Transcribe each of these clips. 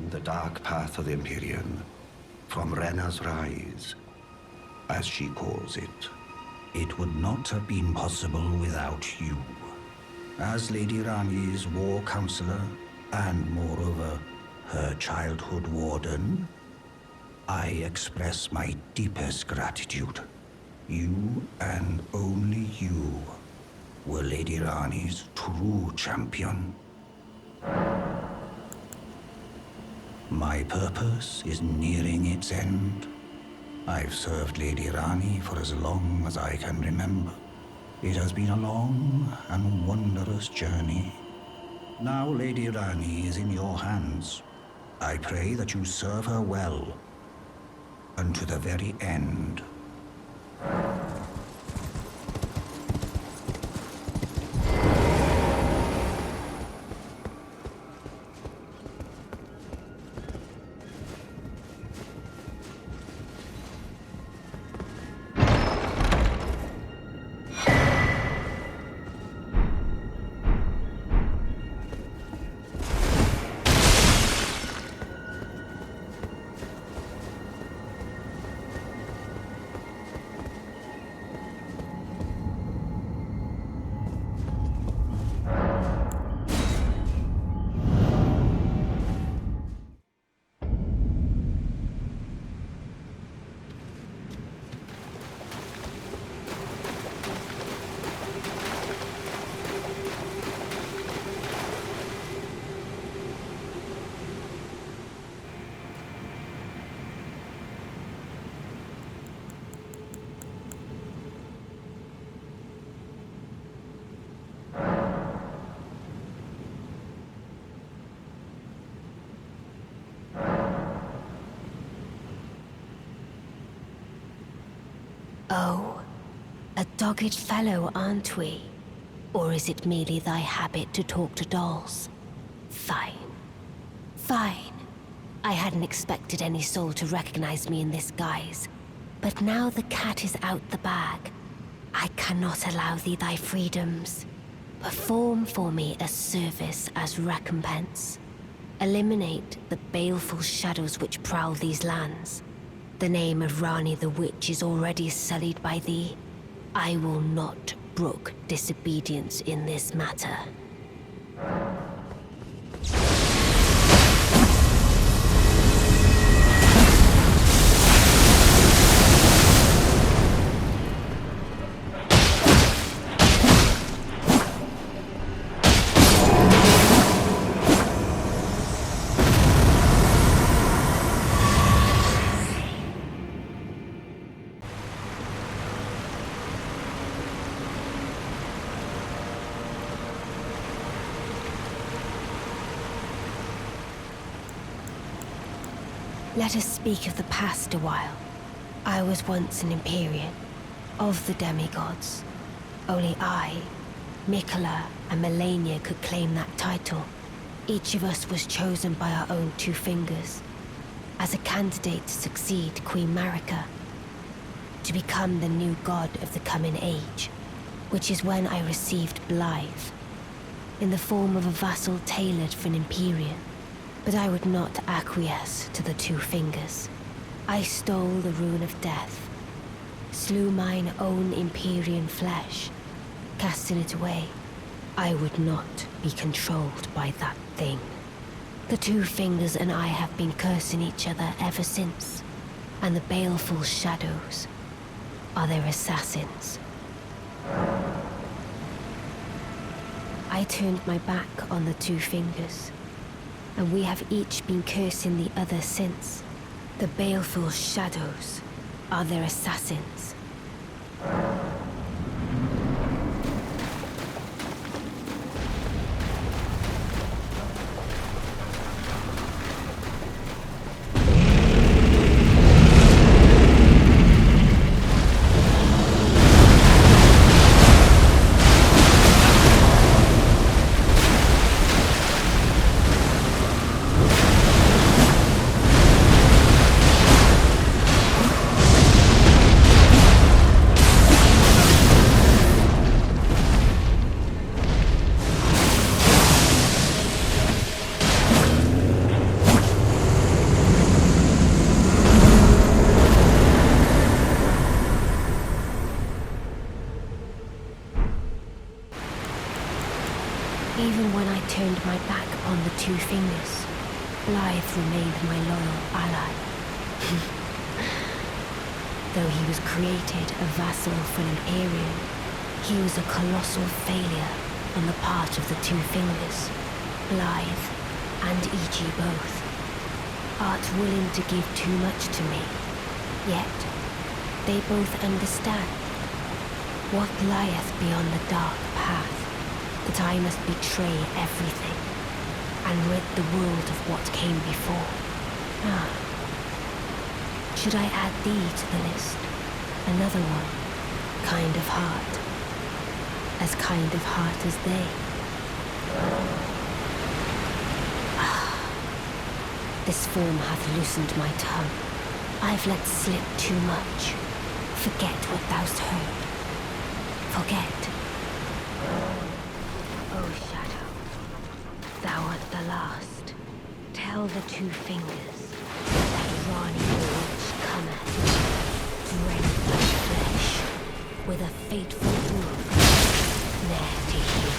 down the dark path of the Empyrean, from Renna's rise, as she calls it. It would not have been possible without you. As Lady Ranni's war counselor, and moreover, her childhood warden, I express my deepest gratitude. You, and only you, were Lady Ranni's true champion. My purpose is nearing its end. I've served Lady Ranni for as long as I can remember. It has been a long and wondrous journey. Now Lady Ranni is in your hands. I pray that you serve her well, unto the very end. Oh, a dogged fellow, aren't we? Or is it merely thy habit to talk to dolls? Fine. Fine. I hadn't expected any soul to recognize me in this guise. But now the cat is out the bag. I cannot allow thee thy freedoms. Perform for me a service as recompense. Eliminate the baleful shadows which prowl these lands. The name of Ranni the Witch is already sullied by thee. I will not brook disobedience in this matter. Let us speak of the past a while. I was once an Empyrean, of the demigods. Only I, Mikola, and Melania could claim that title. Each of us was chosen by our own two fingers, as a candidate to succeed Queen Marika, to become the new god of the coming age, which is when I received Blythe, in the form of a vassal tailored for an Empyrean. But I would not acquiesce to the two fingers. I stole the rune of death, slew mine own Empyrean flesh, casting it away. I would not be controlled by that thing. The two fingers and I have been cursing each other ever since, and the baleful shadows are their assassins. I turned my back on the two fingers, and we have each been cursing the other since. The baleful shadows are their assassins. Two Fingers, Blythe remained my loyal ally. Though he was created a vassal for an Empyrean, he was a colossal failure on the part of the Two Fingers, Blythe and E.G. both. Art willing to give too much to me, yet they both understand what lieth beyond the dark path, that I must betray everything and rid the world of what came before. Ah. Should I add thee to the list? Another one, kind of heart. As kind of heart as they. Ah. This form hath loosened my tongue. I've let slip too much. Forget what thou'st heard. Forget. Oh, Shadow, thou art the last. Tell the Two Fingers that Ranni which cometh, drenched by flesh, with a fateful wound, ne'er to heal.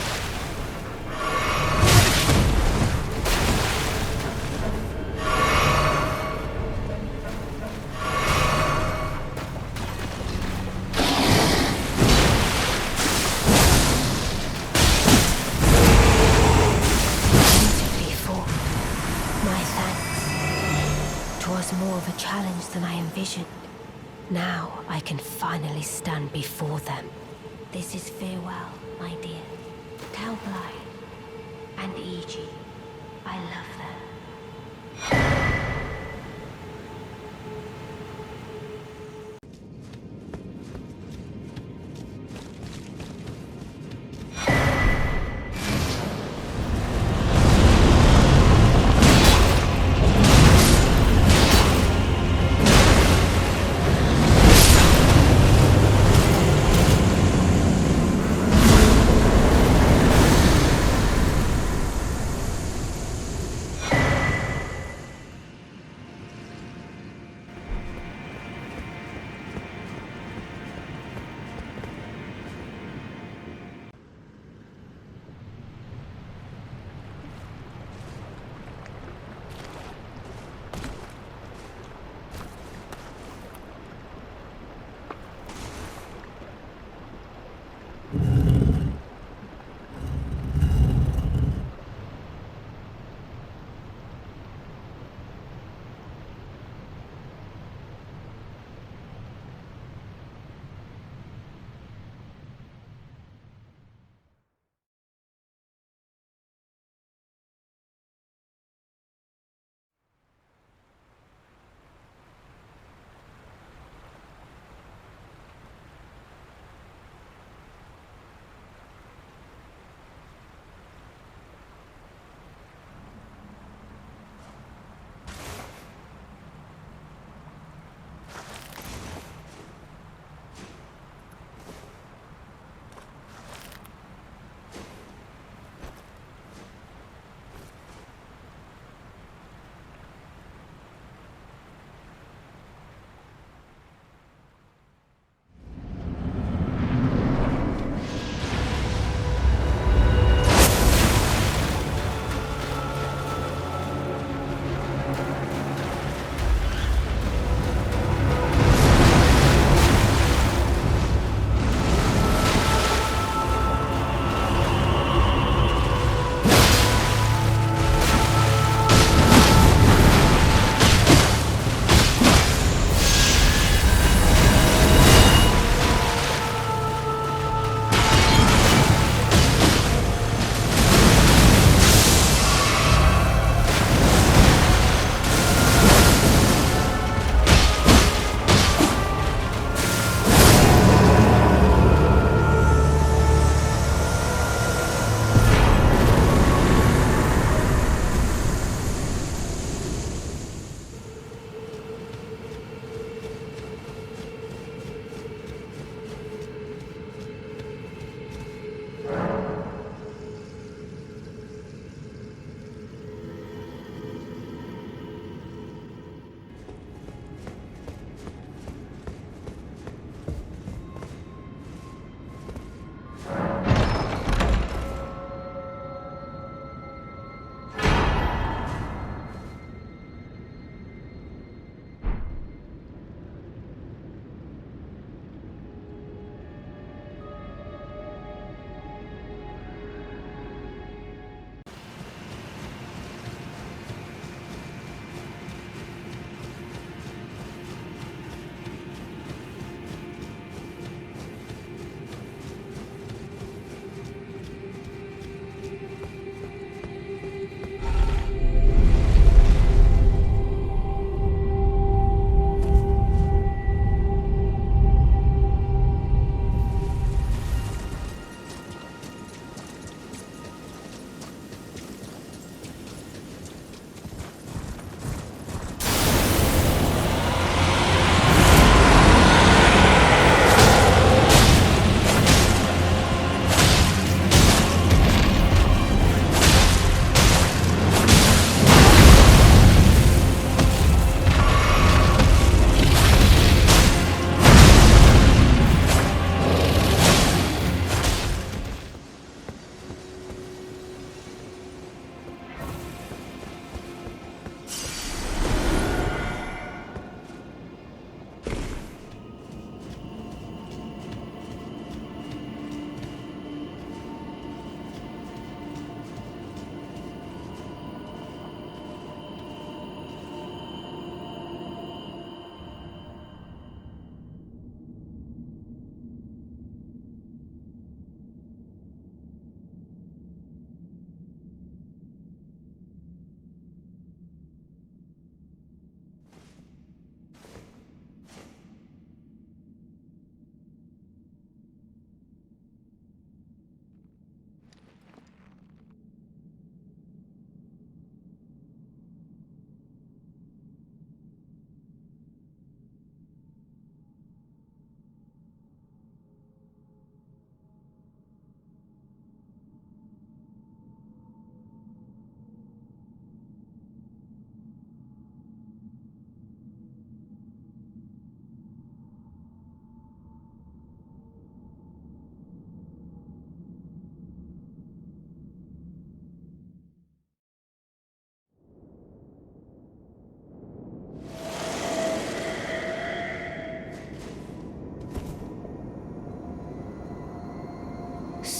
More of a challenge than I envisioned. Now I can finally stand before them. This is farewell, my dear. Tell Blythe and E.G. I love them.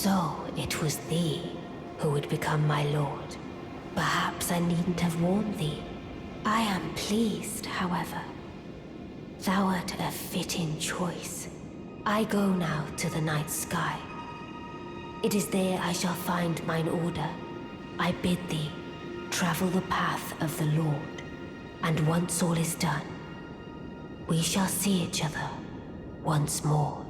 So it was thee who would become my lord. Perhaps I needn't have warned thee. I am pleased, however. Thou art a fitting choice. I go now to the night sky. It is there I shall find mine order. I bid thee travel the path of the Lord, and once all is done, we shall see each other once more.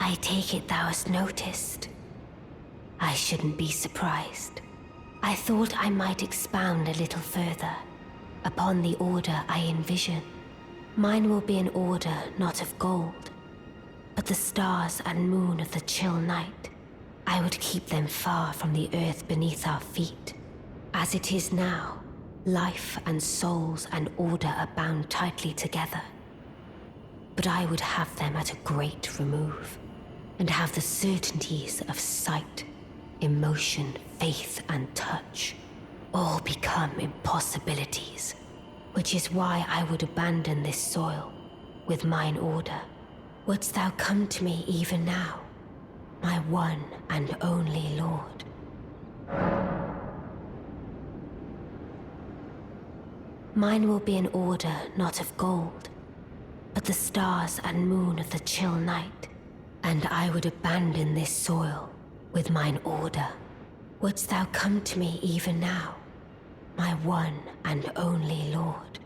I take it thou hast noticed. I shouldn't be surprised. I thought I might expound a little further upon the order I envision. Mine will be an order not of gold, but the stars and moon of the chill night. I would keep them far from the earth beneath our feet. As it is now, life and souls and order are bound tightly together. But I would have them at a great remove, and have the certainties of sight, emotion, faith, and touch all become impossibilities, which is why I would abandon this soil with mine order. Wouldst thou come to me even now, my one and only lord? Mine will be an order not of gold, but the stars and moon of the chill night. And I would abandon this soil with mine order. Wouldst thou come to me even now, my one and only lord?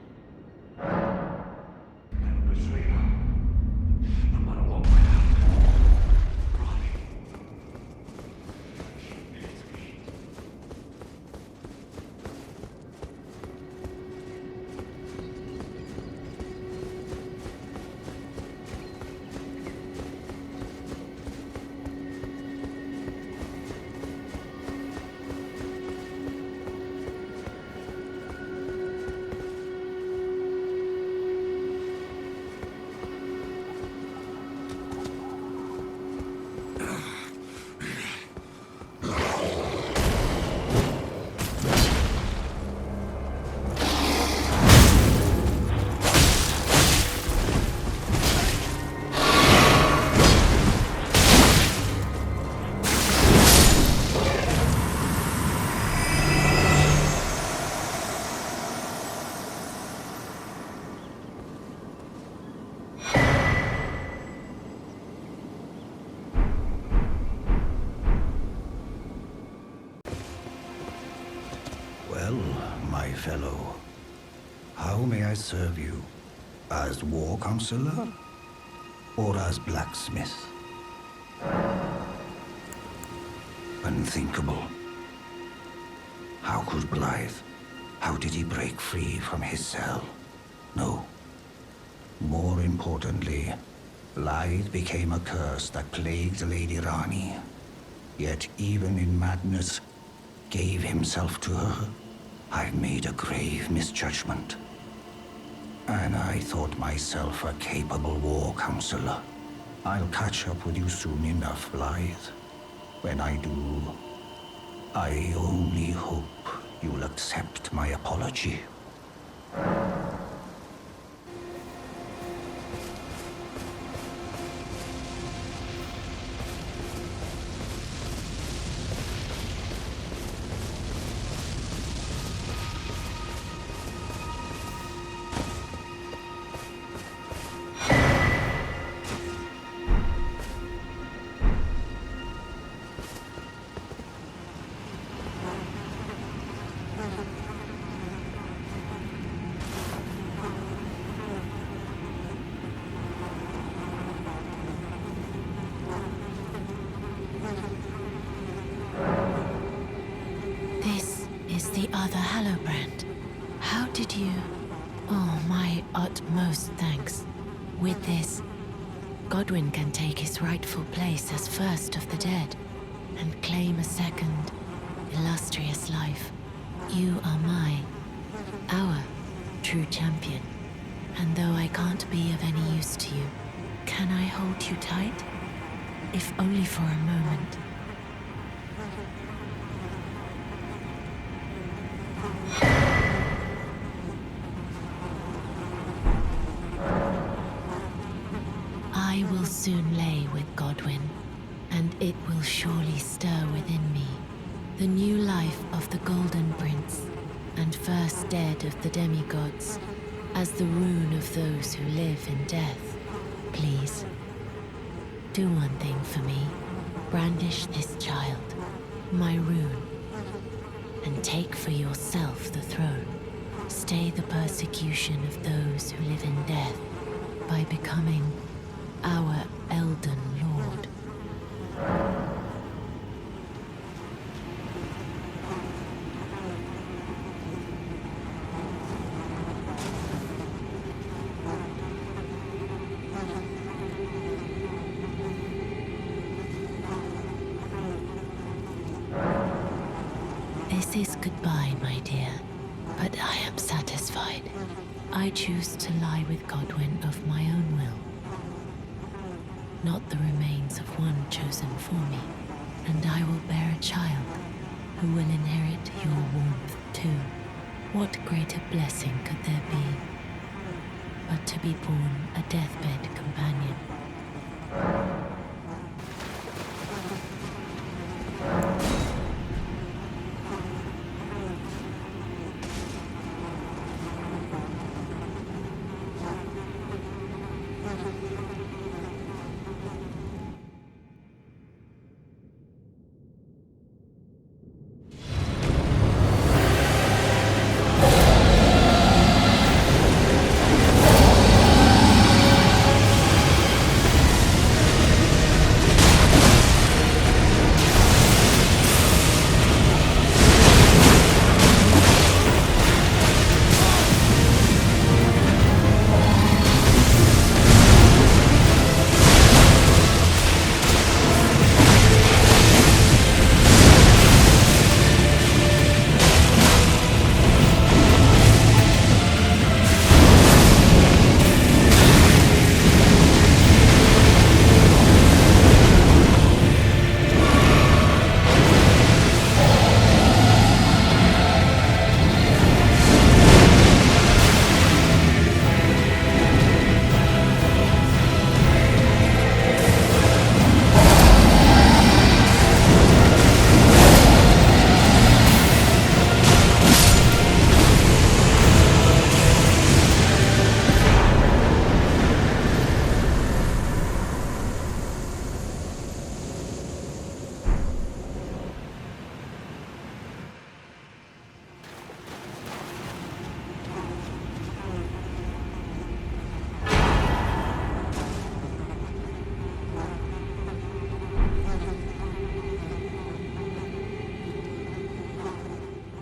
Well, my fellow, how may I serve you? As war counselor? Or as blacksmith? Unthinkable. How could Blythe? How did he break free from his cell? No. More importantly, Blythe became a curse that plagued Lady Ranni. Yet even in madness, gave himself to her. I've made a grave misjudgment. And I thought myself a capable war counselor. I'll catch up with you soon enough, Blythe. When I do, I only hope you'll accept my apology. Can take his rightful place as first of the dead and claim a second, illustrious life. You are our true champion. And though I can't be of any use to you, can I hold you tight? If only for a moment. I will soon lay with Godwyn, and it will surely stir within me the new life of the Golden Prince, and first dead of the demigods, as the rune of those who live in death. Please, do one thing for me. Brandish this child, my rune, and take for yourself the throne. Stay the persecution of those who live in death by becoming our Elden Lord. This is goodbye, my dear, but I am satisfied. I choose to lie with Godwyn of my own will, not the remains of one chosen for me, and I will bear a child who will inherit your warmth too. What greater blessing could there be but to be born a deathbed companion?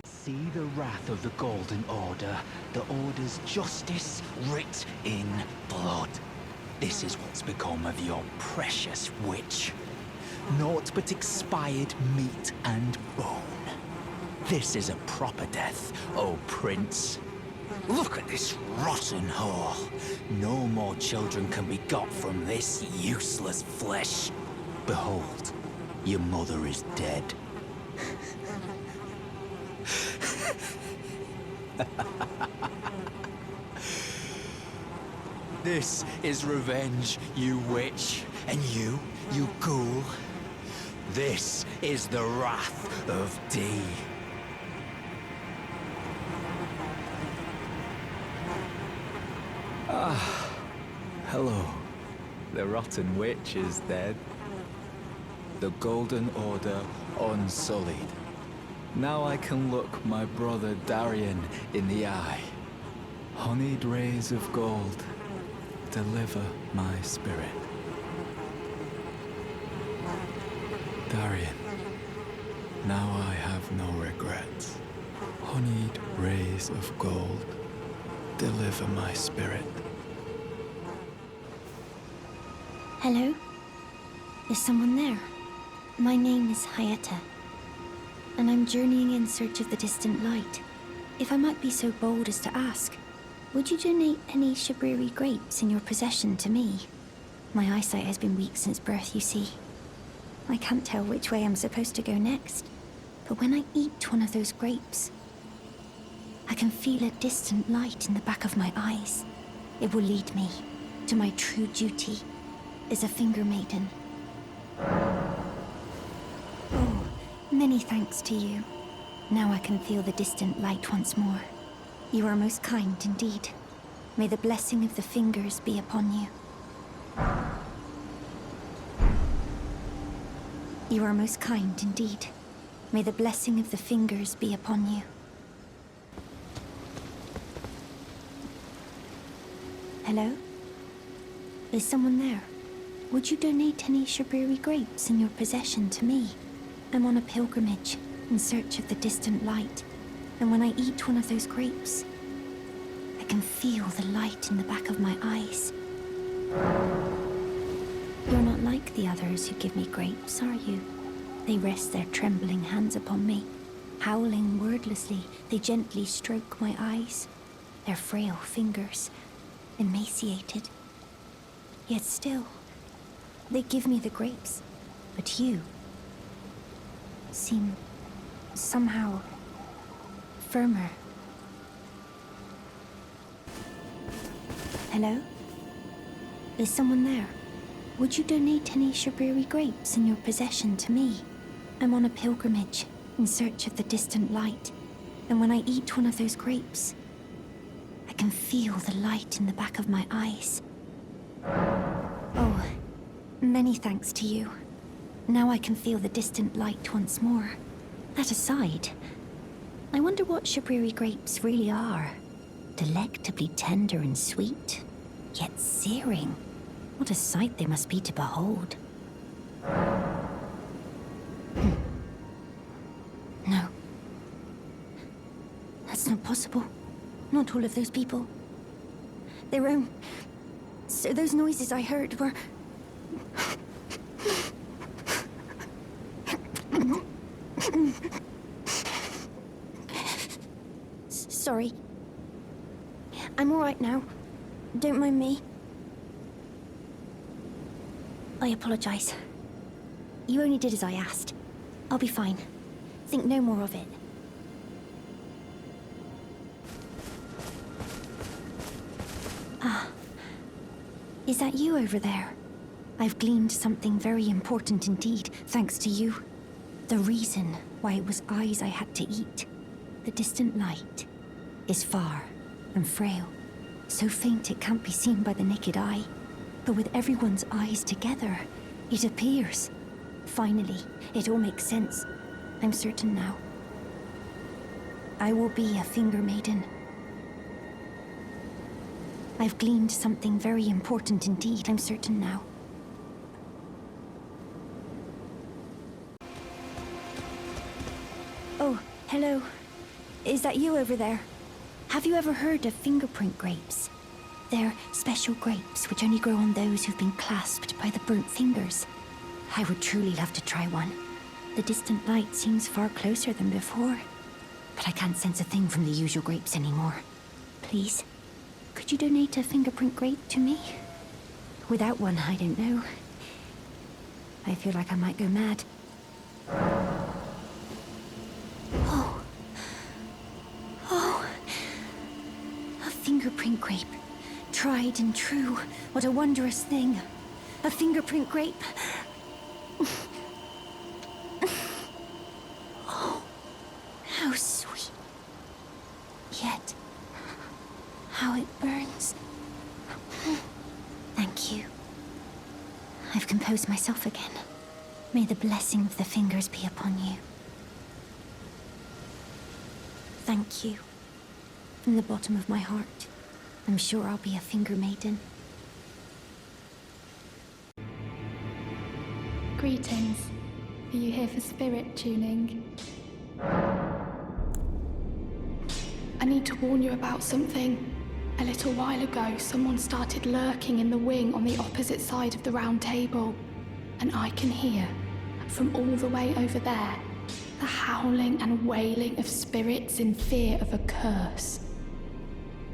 See the wrath of the Golden Order, the Order's justice writ in blood. This is what's become of your precious witch. Naught but expired meat and bone. This is a proper death, O Prince. Look at this rotten whore. No more children can be got from this useless flesh. Behold, your mother is dead. This is revenge, you witch, and you ghoul. This is the wrath of D. Ah, hello. The rotten witch is dead. The Golden Order unsullied. Now I can look my brother Darian in the eye. Honeyed rays of gold, deliver my spirit. Darian, now I have no regrets. Honeyed rays of gold, deliver my spirit. Hello? Is someone there? My name is Hayata. and I'm journeying in search of the distant light. If I might be so bold as to ask, would you donate any Shabriri grapes in your possession to me? My eyesight has been weak since birth, you see. I can't tell which way I'm supposed to go next, but when I eat one of those grapes, I can feel a distant light in the back of my eyes. It will lead me to my true duty as a finger maiden. Oh, many thanks to you. Now I can feel the distant light once more. You are most kind indeed. May the blessing of the fingers be upon you. You are most kind indeed. May the blessing of the fingers be upon you. Hello? Is someone there? Would you donate any Shabriri grapes in your possession to me? I'm on a pilgrimage in search of the distant light, and when I eat one of those grapes, I can feel the light in the back of my eyes. You're not like the others who give me grapes, are you? They rest their trembling hands upon me. Howling wordlessly, they gently stroke my eyes, their frail fingers emaciated. Yet still, they give me the grapes. But you seem somehow firmer. Hello? Is someone there? Would you donate any Shabriri grapes in your possession to me? I'm on a pilgrimage in search of the distant light, and when I eat one of those grapes, I can feel the light in the back of my eyes. Oh, many thanks to you. Now I can feel the distant light once more. That aside, I wonder what Shabriri grapes really are. Delectably tender and sweet, yet searing. What a sight they must be to behold. No. That's not possible. Not all of those people. Their own... So those noises I heard were... Sorry. I'm all right now. Don't mind me. I apologize. You only did as I asked. I'll be fine. Think no more of it. Ah. Is that you over there? I've gleaned something very important indeed, thanks to you. The reason why it was eyes I had to eat. The distant light is far and frail, so faint it can't be seen by the naked eye. But with everyone's eyes together, it appears. Finally, it all makes sense. I'm certain now. I will be a finger maiden. I've gleaned something very important indeed, I'm certain now. Oh, hello. Is that you over there? Have you ever heard of fingerprint grapes? They're special grapes which only grow on those who've been clasped by the burnt fingers. I would truly love to try one. The distant light seems far closer than before, but I can't sense a thing from the usual grapes anymore. Please, could you donate a fingerprint grape to me? Without one, I don't know. I feel like I might go mad. Oh. Oh. A fingerprint grape. Tried and true. What a wondrous thing. A fingerprint grape. Oh, how sweet. Yet, how it burns. Thank you. I've composed myself again. May the blessing of the fingers be upon you. Thank you. From the bottom of my heart. I'm sure I'll be a finger maiden. Greetings. Are you here for spirit tuning? I need to warn you about something. A little while ago, someone started lurking in the wing on the opposite side of the round table. And I can hear, from all the way over there, The howling and wailing of spirits in fear of a curse.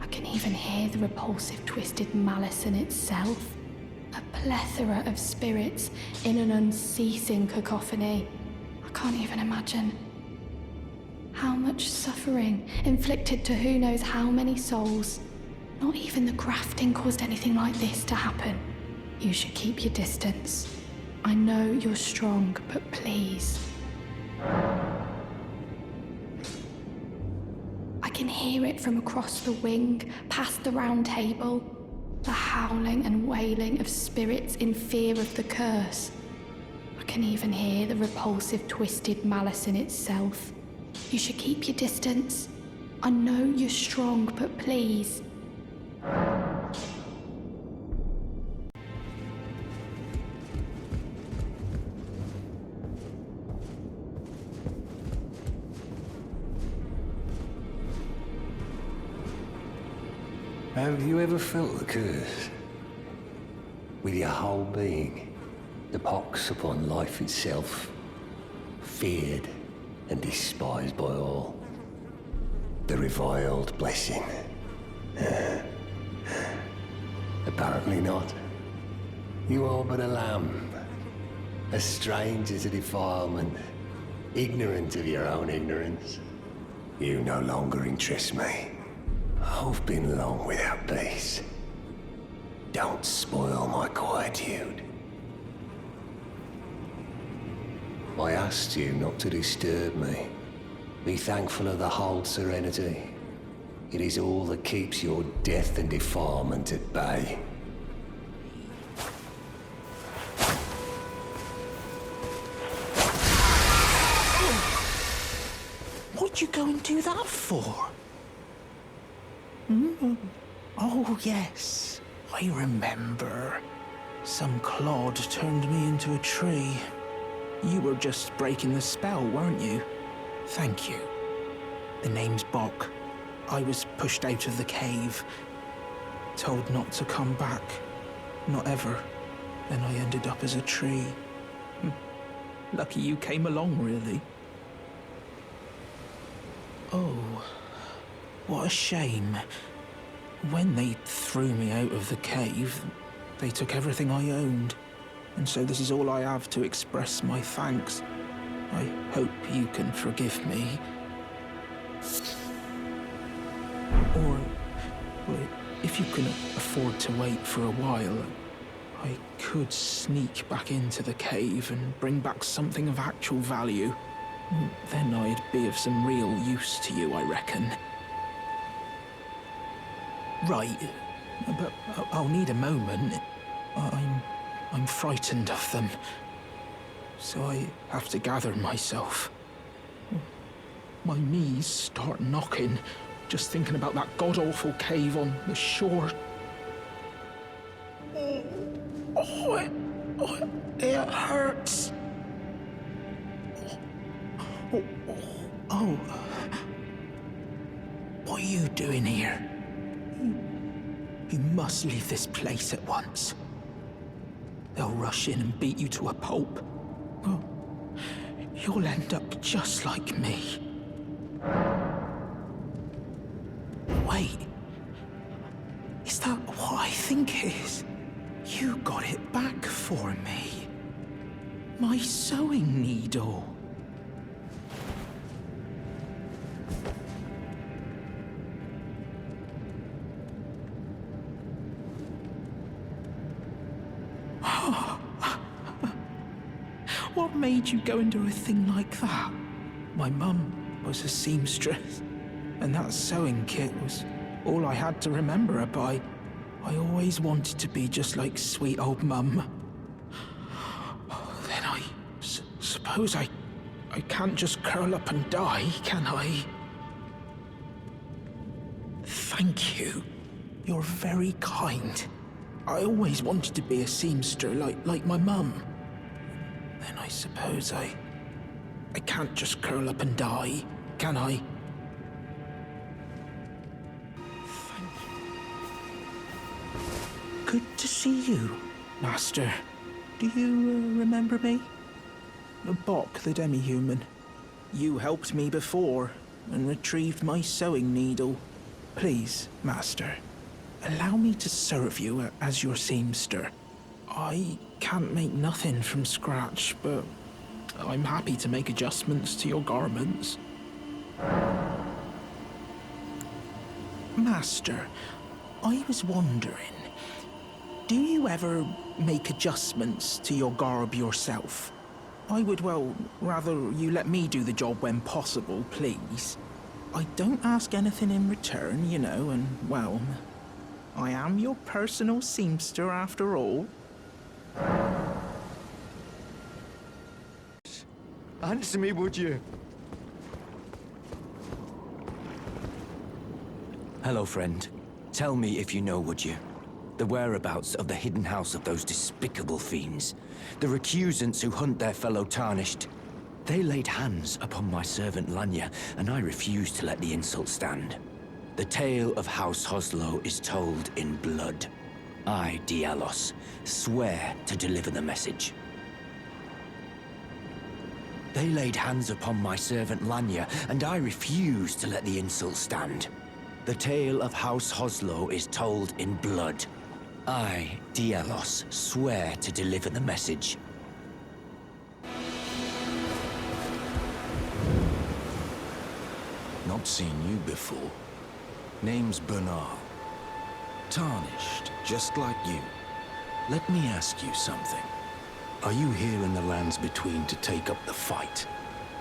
I can even hear the repulsive twisted malice in itself. A plethora of spirits in an unceasing cacophony. I can't even imagine. How much suffering inflicted to who knows how many souls. Not even the grafting caused anything like this to happen. You should keep your distance. I know you're strong, but please. I can hear it from across the wing, past the round table. The howling and wailing of spirits in fear of the curse. I can even hear the repulsive twisted malice in itself. You should keep your distance. I know you're strong, but please. Have you ever felt the curse? With your whole being, the pox upon life itself, feared and despised by all. The reviled blessing. Apparently not. You are but a lamb, a stranger to defilement, ignorant of your own ignorance. You no longer interest me. I've been long without peace. Don't spoil my quietude. I asked you not to disturb me. Be thankful of the whole serenity. It is all that keeps your death and defilement at bay. What'd you go and do that for? Oh, yes. I remember. Some clod turned me into a tree. You were just breaking the spell, weren't you? Thank you. The name's Bok. I was pushed out of the cave. Told not to come back. Not ever. Then I ended up as a tree. Lucky you came along, really. Oh, what a shame. When they threw me out of the cave, they took everything I owned. And so this is all I have to express my thanks. I hope you can forgive me. Or if you can afford to wait for a while, I could sneak back into the cave and bring back something of actual value. Then I'd be of some real use to you, I reckon. Right, but I'll need a moment. I'm frightened of them, so I have to gather myself. My knees start knocking, just thinking about that god-awful cave on the shore. It hurts. What are you doing here? You must leave this place at once. They'll rush in and beat you to a pulp. Oh, you'll end up just like me. Wait. Is that what I think it is? You got it back for me. My sewing needle. What made you go and do a thing like that? My mum was a seamstress, and that sewing kit was all I had to remember her by. I always wanted to be just like sweet old mum. Then I suppose I can't just curl up and die, can I? Thank you. You're very kind. I always wanted to be a seamster like my mum. Then I suppose I can't just curl up and die, can I? Thank you. Good to see you, Master. Do you remember me? Bok, the demi-human. You helped me before and retrieved my sewing needle. Please, Master, allow me to serve you as your seamster. I can't make nothing from scratch, but I'm happy to make adjustments to your garments. Master, I was wondering, do you ever make adjustments to your garb yourself? I would, well, rather you let me do the job when possible, please. I don't ask anything in return, you know, and, well, I am your personal seamster after all. Answer me, would you? Hello, friend. Tell me if you know, would you? The whereabouts of the hidden house of those despicable fiends. The recusants who hunt their fellow tarnished. They laid hands upon my servant Liurnia, and I refused to let the insult stand. The tale of House Hoslow is told in blood. I, Dialos, swear to deliver the message. They laid hands upon my servant Liurnia, and I refused to let the insult stand. The tale of House Hoslow is told in blood. I, Dialos, swear to deliver the message. Not seen you before. Name's Bernal. Tarnished, just like you. Let me ask you something. Are you here in the lands between to take up the fight?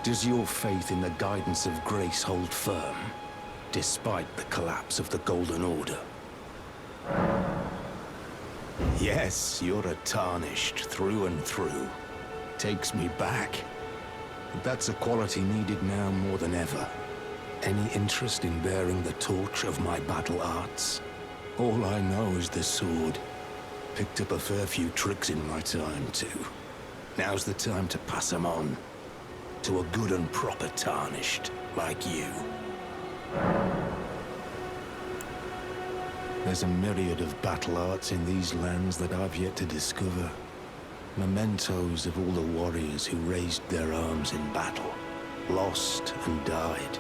Does your faith in the guidance of grace hold firm, despite the collapse of the Golden Order? Yes, you're a Tarnished through and through. Takes me back. But that's a quality needed now more than ever. Any interest in bearing the torch of my battle arts? All I know is the sword. Picked up a fair few tricks in my time, too. Now's the time to pass them on. To a good and proper Tarnished, like you. There's a myriad of battle arts in these lands that I've yet to discover. Mementos of all the warriors who raised their arms in battle, lost and died.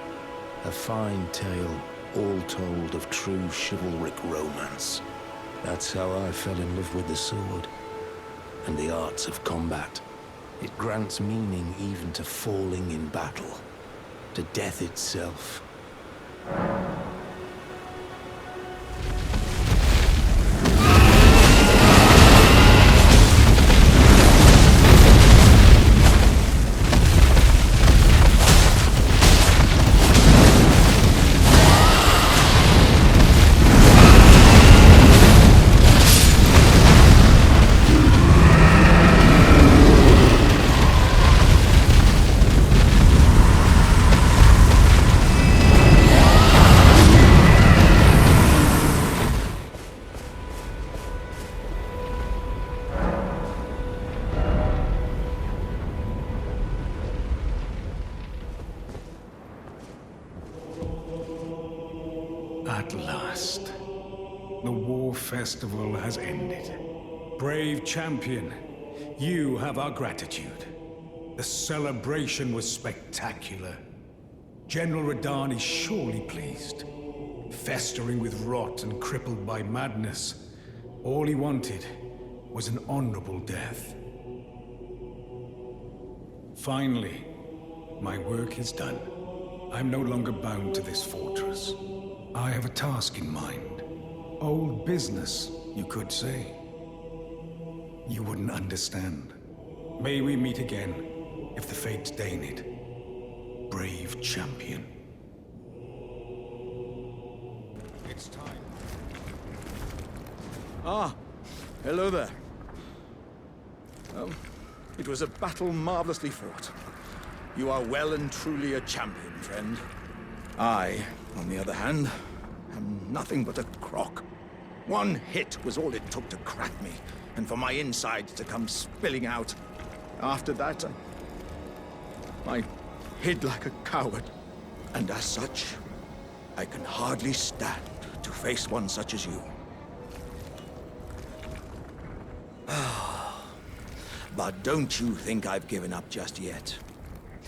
A fine tale, all told, of true chivalric romance. That's how I fell in love with the sword, and the arts of combat. It grants meaning even to falling in battle, to death itself. At last, the war festival has ended. Brave champion, you have our gratitude. The celebration was spectacular. General Radahn is surely pleased. Festering with rot and crippled by madness, all he wanted was an honorable death. Finally, my work is done. I'm no longer bound to this fortress. I have a task in mind. Old business, you could say. You wouldn't understand. May we meet again, if the fates deign it. Brave champion. It's time. Ah, hello there. It was a battle marvelously fought. You are well and truly a champion, friend. I, on the other hand, am nothing but a crock. One hit was all it took to crack me, and for my insides to come spilling out. After that, I hid like a coward. And as such, I can hardly stand to face one such as you. But don't you think I've given up just yet.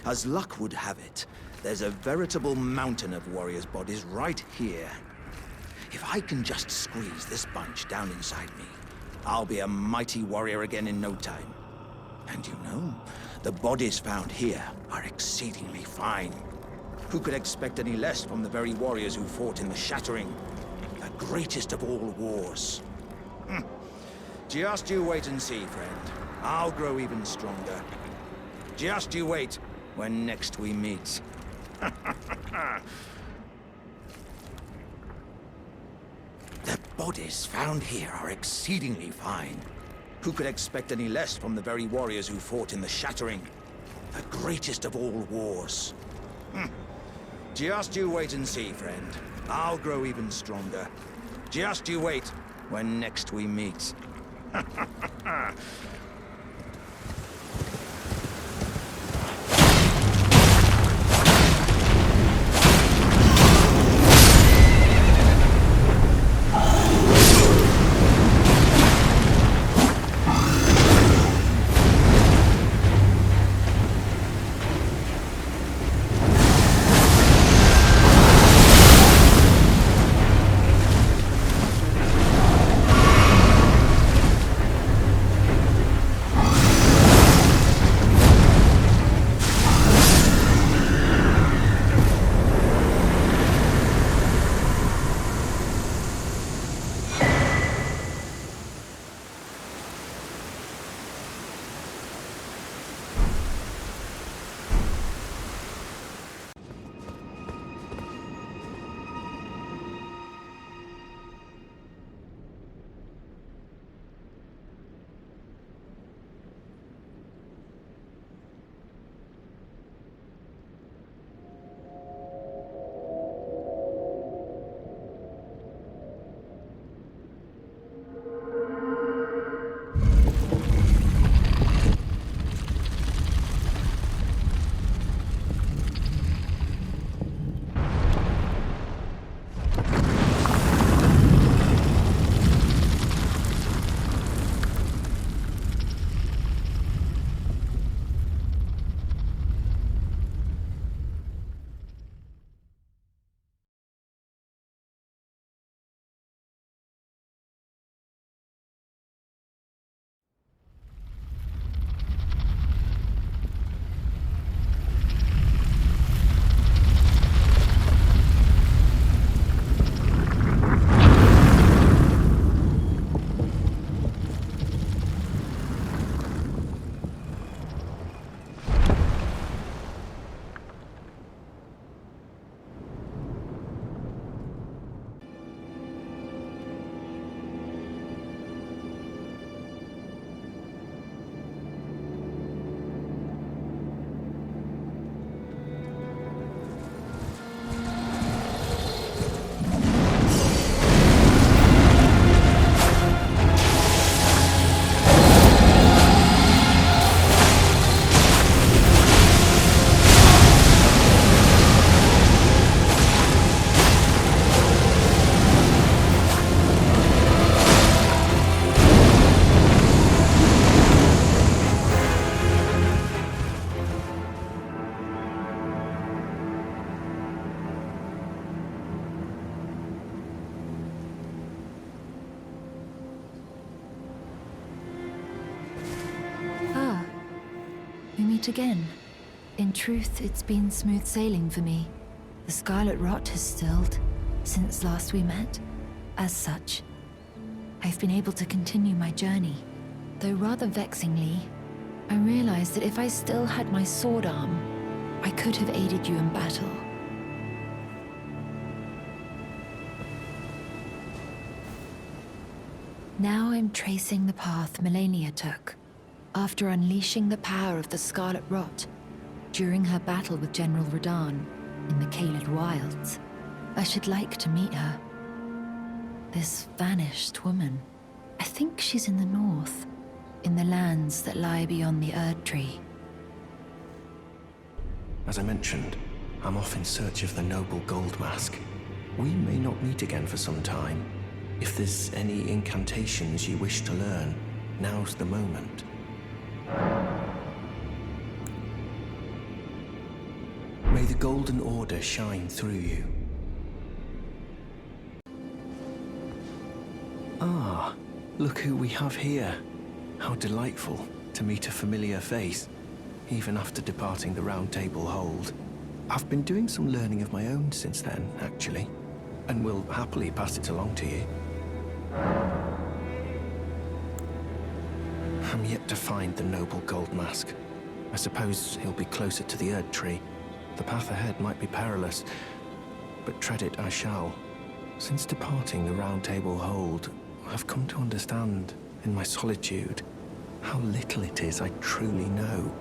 As luck would have it, there's a veritable mountain of warriors' bodies right here. If I can just squeeze this bunch down inside me, I'll be a mighty warrior again in no time. And you know, the bodies found here are exceedingly fine. Who could expect any less from the very warriors who fought in the Shattering? The greatest of all wars. Just you wait and see, friend. I'll grow even stronger. Just you wait when next we meet. The bodies found here are exceedingly fine. Who could expect any less from the very warriors who fought in the Shattering? The greatest of all wars. Just you wait and see, friend. I'll grow even stronger. Just you wait when next we meet. Again. In truth, it's been smooth sailing for me. The scarlet rot has stilled since last we met. As such, I've been able to continue my journey. Though rather vexingly, I realized that if I still had my sword arm, I could have aided you in battle. Now I'm tracing the path Millicent took. After unleashing the power of the Scarlet Rot during her battle with General Radahn in the Caelid Wilds. I should like to meet her. This vanished woman. I think she's in the north, in the lands that lie beyond the Erd Tree. As I mentioned, I'm off in search of the noble gold mask. We may not meet again for some time. If there's any incantations you wish to learn, now's the moment. May the Golden Order shine through you. Ah, look who we have here. How delightful to meet a familiar face, even after departing the Round Table Hold. I've been doing some learning of my own since then, actually, and will happily pass it along to you. I'm yet to find the noble gold mask. I suppose he'll be closer to the Erd Tree. The path ahead might be perilous, but tread it I shall. Since departing the Round Table Hold, I've come to understand, in my solitude, how little it is I truly know.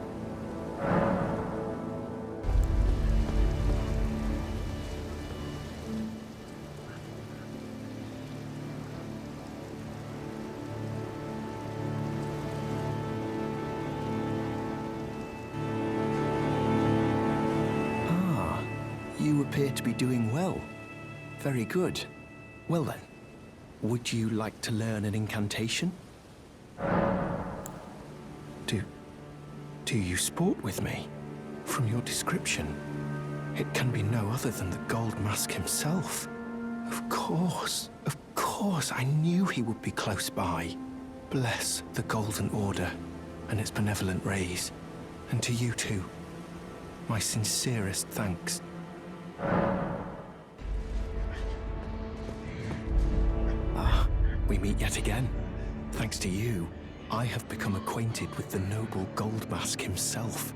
Ah, you appear to be doing well. Very good. Well then, would you like to learn an incantation? Do you sport with me? From your description, it can be no other than the Gold Mask himself. Of course, I knew he would be close by. Bless the Golden Order and its benevolent rays. And to you too, my sincerest thanks. We meet yet again. Thanks to you, I have become acquainted with the noble Gold Mask himself,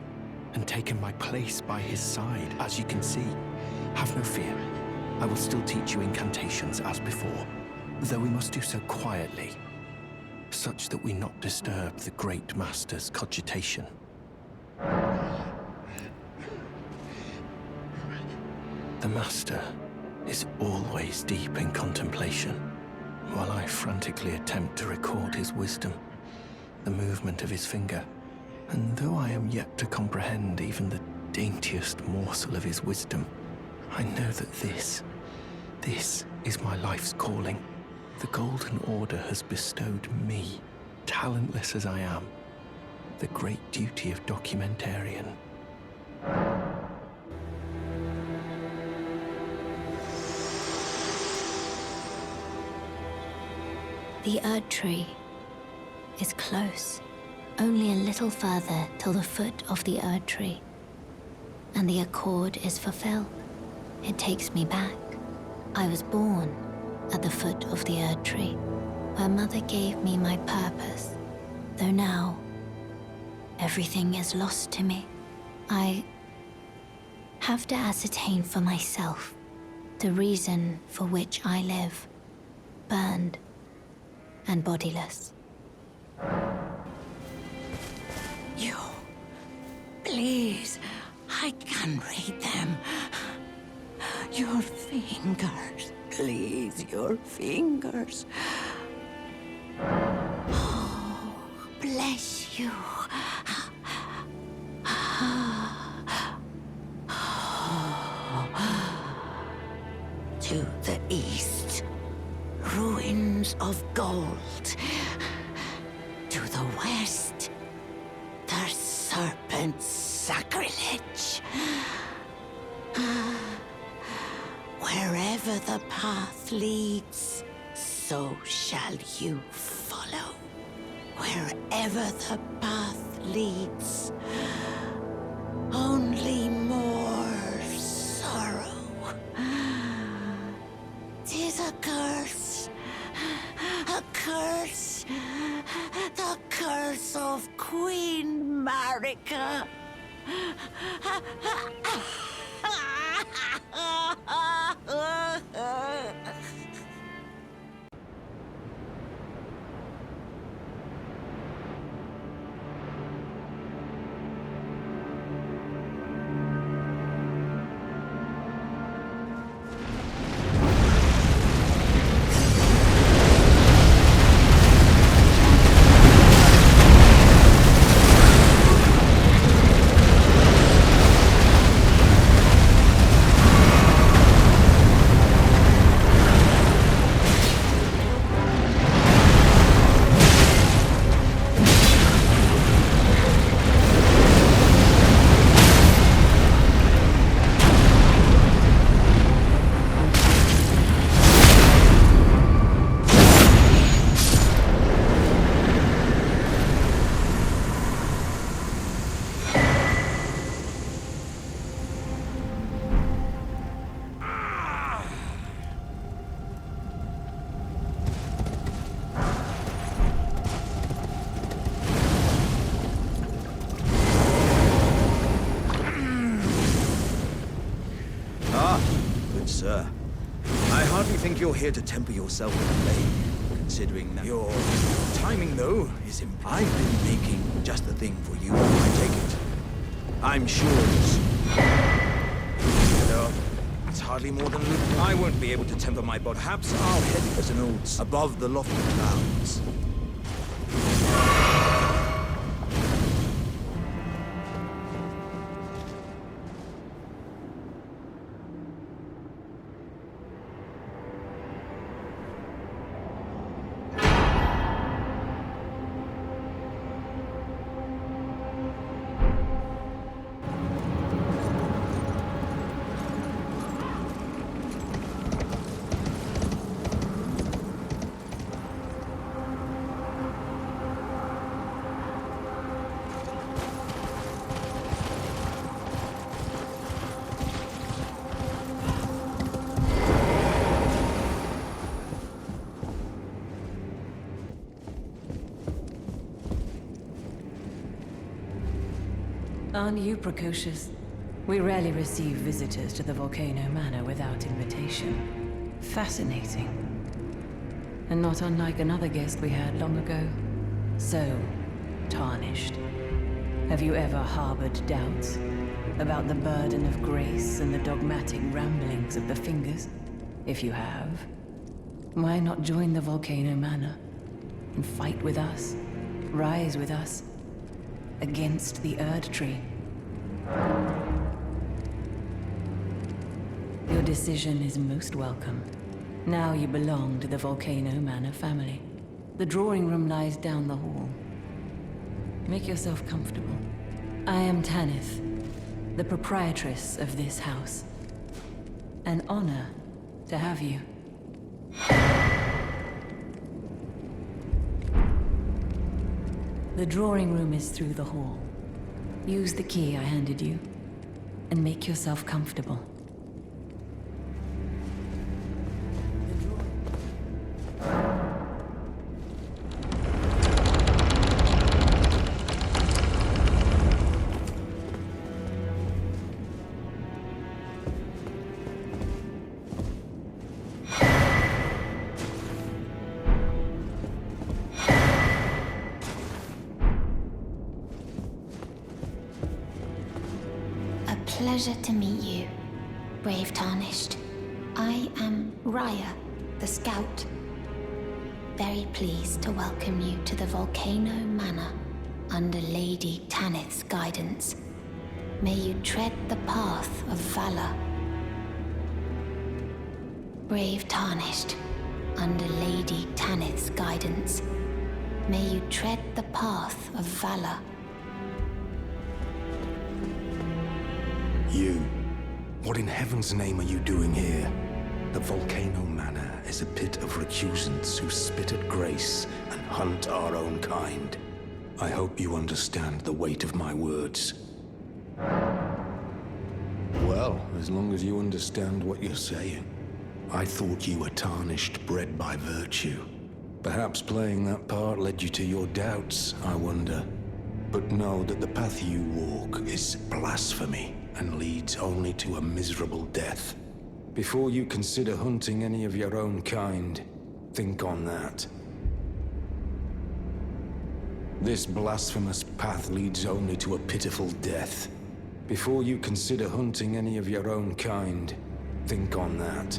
and taken my place by his side, as you can see. Have no fear. I will still teach you incantations as before, though we must do so quietly, such that we not disturb the Great Master's cogitation. The Master is always deep in contemplation, while I frantically attempt to record his wisdom, the movement of his finger. And though I am yet to comprehend even the daintiest morsel of his wisdom, I know that this is my life's calling. The Golden Order has bestowed me, talentless as I am, the great duty of documentarian. The Erd Tree is close. Only a little further till the foot of the Erd Tree, and the accord is fulfilled. It takes me back. I was born at the foot of the Erd Tree, where Mother gave me my purpose. Though now, everything is lost to me. I have to ascertain for myself the reason for which I live, burned and bodiless. You, please, I can read them. Your fingers, please, your fingers. Oh, bless you. To the east, ruins of gold. To the west, the serpent's sacrilege. Wherever the path leads, so shall you follow. Wherever the path leads, only more sorrow. 'Tis a curse. A curse. The curse of Queen Marika. sir. I hardly think you're here to temper yourself with blame, considering that your timing, though, is impeccable. I've been making just the thing for you, I take it. I'm sure it's... Though, it's hardly more than little. I won't be able to temper my body. Perhaps I'll head as an old above the lofty clouds. Aren't you precocious? We rarely receive visitors to the Volcano Manor without invitation. Fascinating. And not unlike another guest we had long ago. So, tarnished. Have you ever harbored doubts about the burden of grace and the dogmatic ramblings of the Fingers? If you have, why not join the Volcano Manor and fight with us, rise with us, against the Erd Tree? Your decision is most welcome. Now you belong to the Volcano Manor family. The drawing room lies down the hall. Make yourself comfortable. I am Tanith, the proprietress of this house. An honor to have you. The drawing room is through the hall. Use the key I handed you, and make yourself comfortable. Pleasure to meet you, brave Tarnished. I am Raya, the Scout. Very pleased to welcome you to the Volcano Manor under Lady Tanith's guidance. May you tread the path of valor. Brave Tarnished, under Lady Tanith's guidance. May you tread the path of valor. You. What in heaven's name are you doing here? The Volcano Manor is a pit of recusants who spit at grace and hunt our own kind. I hope you understand the weight of my words. Well, as long as you understand what you're saying. I thought you were tarnished, bred by virtue. Perhaps playing that part led you to your doubts, I wonder. But know that the path you walk is blasphemy and leads only to a miserable death. Before you consider hunting any of your own kind, think on that. This blasphemous path leads only to a pitiful death. Before you consider hunting any of your own kind, think on that.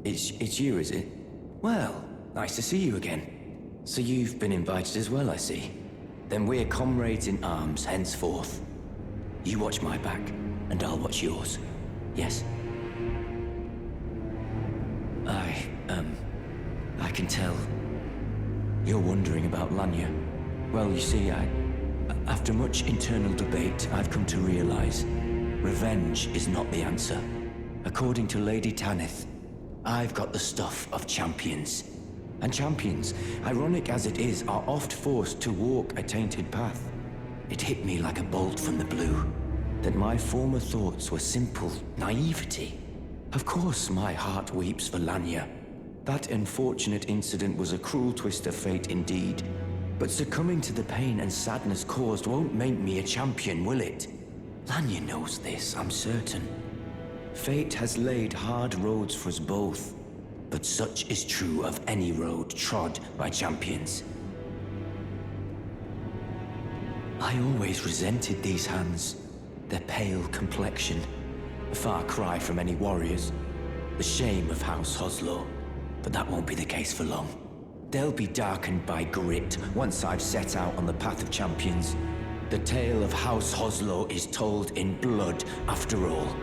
It's you, is it? Well, nice to see you again. So you've been invited as well, I see. Then we're comrades in arms henceforth. You watch my back, and I'll watch yours. Yes? I can tell. You're wondering about Liurnia. Well, you see, after much internal debate, I've come to realize revenge is not the answer. According to Lady Tanith, I've got the stuff of champions. And champions, ironic as it is, are oft forced to walk a tainted path. It hit me like a bolt from the blue, that my former thoughts were simple naivety. Of course my heart weeps for Liurnia. That unfortunate incident was a cruel twist of fate indeed. But succumbing to the pain and sadness caused won't make me a champion, will it? Lanya knows this, I'm certain. Fate has laid hard roads for us both, but such is true of any road trod by champions. I always resented these hands, their pale complexion, a far cry from any warriors, the shame of House Hoslow, but that won't be the case for long. They'll be darkened by grit once I've set out on the path of champions. The tale of House Hoslow is told in blood, after all.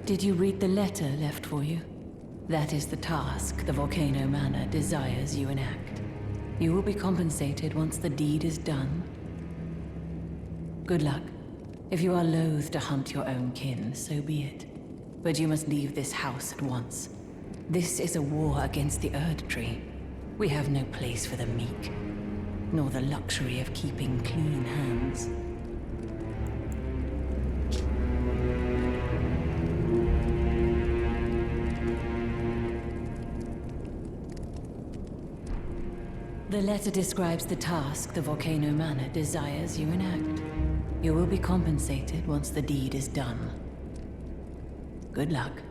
Did you read the letter left for you? That is the task the Volcano Manor desires you enact. You will be compensated once the deed is done. Good luck. If you are loath to hunt your own kin, so be it. But you must leave this house at once. This is a war against the Erd Tree. We have no place for the meek, nor the luxury of keeping clean hands. The letter describes the task the Volcano Manor desires you enact. You will be compensated once the deed is done. Good luck.